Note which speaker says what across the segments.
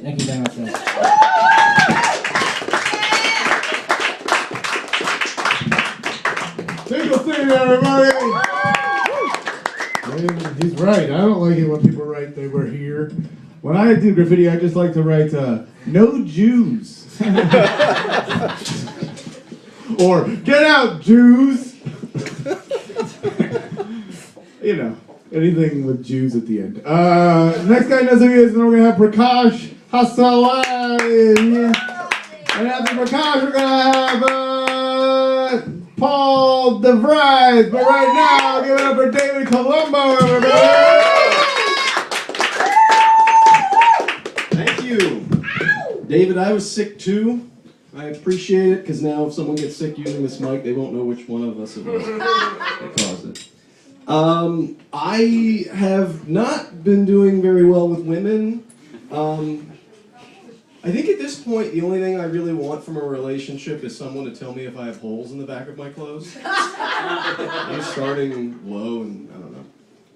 Speaker 1: Thank you very much, guys.
Speaker 2: Single thing, everybody! He's right. I don't like it when people write they were here. When I do graffiti, I just like to write, no Jews. Or, get out, Jews! You know, anything with Jews at the end. Next guy knows who he is, and then we're going to have Prakash Hassalan. And after Prakash, we're going to have, Paul DeVries, but right now, give it up for David Colombo, everybody!
Speaker 3: Thank you. David, I was sick too. I appreciate it, because now if someone gets sick using this mic, they won't know which one of us it was that caused it. I have not been doing very well with women. I think at this point, the only thing I really want from a relationship is someone to tell me if I have holes in the back of my clothes. I'm starting low, and I don't know.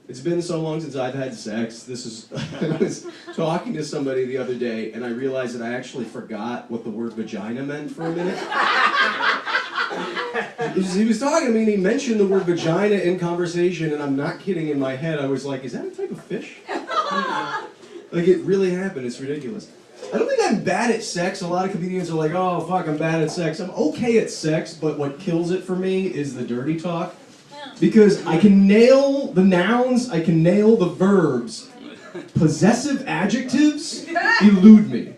Speaker 3: It's been so long since I've had sex. I was talking to somebody the other day, and I realized that I actually forgot what the word vagina meant for a minute. He was talking to me, and he mentioned the word vagina in conversation, and I'm not kidding, in my head, I was like, is that a type of fish? Like, it really happened. It's ridiculous. I don't think I'm bad at sex. A lot of comedians are like, oh, fuck, I'm bad at sex. I'm okay at sex, but what kills it for me is the dirty talk. Because I can nail the nouns, I can nail the verbs. Possessive adjectives elude me.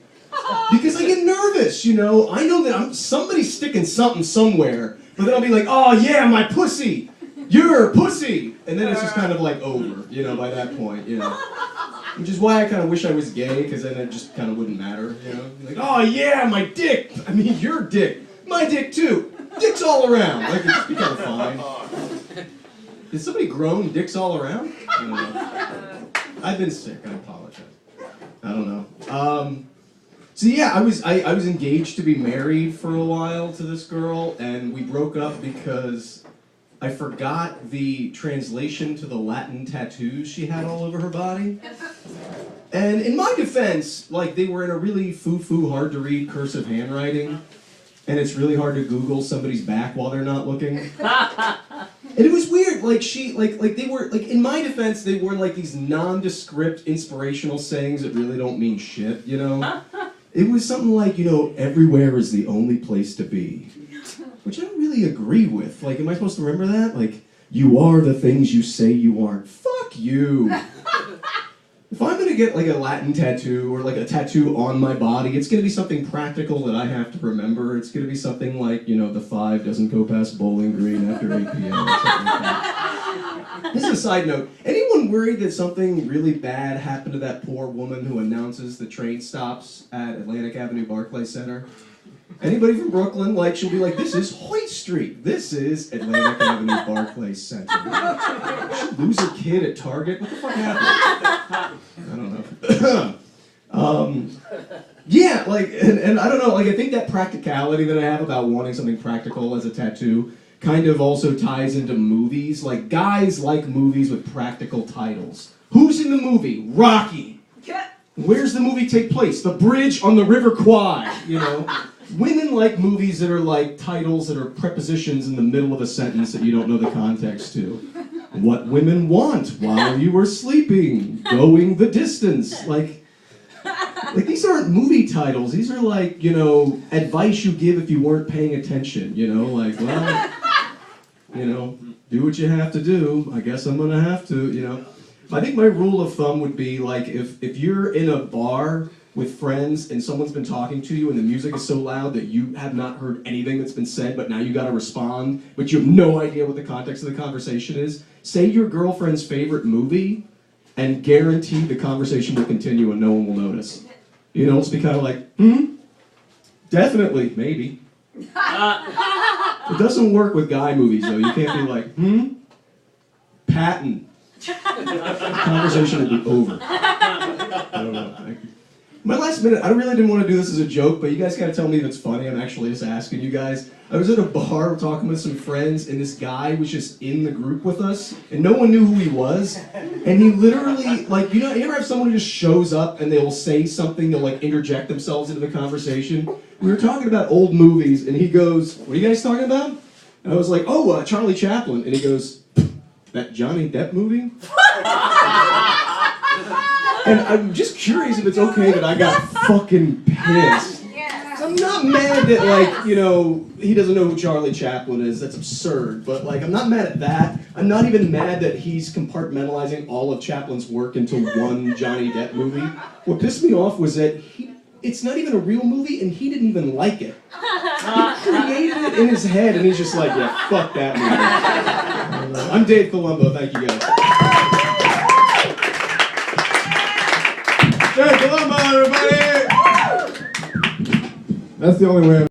Speaker 3: Because I get nervous, you know? I know that somebody's sticking something somewhere, but then I'll be like, oh yeah, my pussy! You're pussy! And then it's just kind of like over, you know, by that point, you know? Which is why I kind of wish I was gay, because then it just kind of wouldn't matter, you know? Like, oh yeah, my dick! I mean, your dick! My dick too! Dicks all around! Like, it'd just be kind of fine. Is somebody grown dicks all around? I don't know. I've been sick, I apologize. I don't know. So yeah, I was engaged to be married for a while to this girl, and we broke up because I forgot the translation to the Latin tattoos she had all over her body. And in my defense, like, they were in a really foo-foo, hard-to-read cursive handwriting, and it's really hard to Google somebody's back while they're not looking. And it was weird, like, they were, like, in my defense, they were like these nondescript inspirational sayings that really don't mean shit, you know? It was something like, you know, everywhere is the only place to be. Which I don't really agree with. Like, am I supposed to remember that? Like, you are the things you say you aren't. Fuck you! If I'm gonna get, like, a Latin tattoo, or, like, a tattoo on my body, it's gonna be something practical that I have to remember. It's gonna be something like, you know, the 5 doesn't go past Bowling Green after 8 p.m. or something like that. This is a side note. Anyone worried that something really bad happened to that poor woman who announces the train stops at Atlantic Avenue Barclay Center? Anybody from Brooklyn, like, she'll be like, this is Hoyt Street. This is Atlantic Avenue Barclay Center. She'll lose her kid at Target? What the fuck happened? I don't know. Yeah, like, and I don't know, like, I think that practicality that I have about wanting something practical as a tattoo kind of also ties into movies. Like, guys like movies with practical titles. Who's in the movie? Rocky. Where's the movie take place? The bridge on the River Kwai, you know? Women like movies that are like titles that are prepositions in the middle of a sentence that you don't know the context to. What women want while you were sleeping, going the distance. Like these aren't movie titles. These are like, you know, advice you give if you weren't paying attention. You know, like, well, you know, do what you have to do. I guess I'm gonna have to, you know. I think my rule of thumb would be like if you're in a bar with friends and someone's been talking to you and the music is so loud that you have not heard anything that's been said, but now you gotta respond, but you have no idea what the context of the conversation is, say your girlfriend's favorite movie and guarantee the conversation will continue and no one will notice. You know, it's be kind of like, definitely, maybe. It doesn't work with guy movies though. You can't be like, Patton. The conversation will be over. I don't know. My last minute, I really didn't want to do this as a joke, but you guys gotta tell me if it's funny. I'm actually just asking you guys. I was at a bar talking with some friends, and this guy was just in the group with us, and no one knew who he was. And he literally, like, you ever have someone who just shows up and they'll say something, they'll like interject themselves into the conversation? We were talking about old movies, and he goes, "What are you guys talking about?" And I was like, "Oh, Charlie Chaplin." And he goes, "That Johnny Depp movie?" And I'm just curious if it's okay that I got fucking pissed. I'm not mad that, like, he doesn't know who Charlie Chaplin is. That's absurd. But, like, I'm not mad at that. I'm not even mad that he's compartmentalizing all of Chaplin's work into one Johnny Depp movie. What pissed me off was that it's not even a real movie, and he didn't even like it. He created it in his head, and he's just like, yeah, fuck that movie. I'm Dave Colombo. Thank you, guys.
Speaker 2: Hey, Colombo, everybody! That's the only way